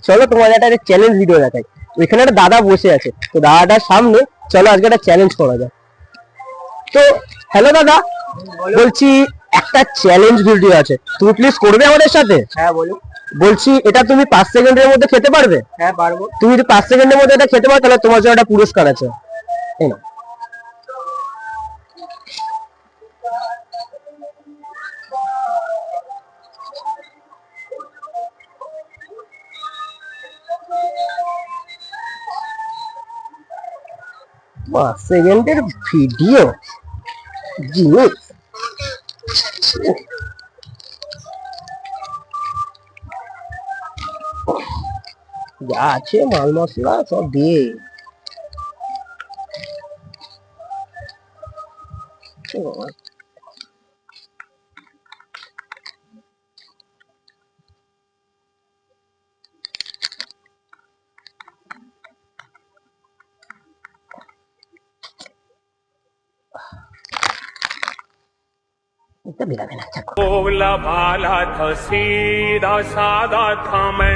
চলো তোমাদের একটা চ্যালেঞ্জ ভিডিও দেখাই। ওইখানে একটা দাদা বসে আছে, তো দাদাটার সামনে চলো আজকে একটা চ্যালেঞ্জ করা যায়। তো হ্যালো দাদা, বলছি একটা চ্যালেঞ্জ ভিডিও আছে, তুমি প্লিজ করবে আমাদের সাথে? হ্যাঁ বলুন। বলছি এটা তুমি 5 সেকেন্ডের মধ্যে খেতে পারবে? হ্যাঁ পারবো। তুমি যদি 5 সেকেন্ডের মধ্যে এটা খেতে পারো তাহলে তোমার জন্য একটা পুরস্কার আছে। এই নাও। পাঁচ সেকেন্ডের ভিডিও জিনিস, যা আছে মাল মশলা সব দিয়ে। এটা বেরাবে না। भोला भाला था सीधा सादा था मैं।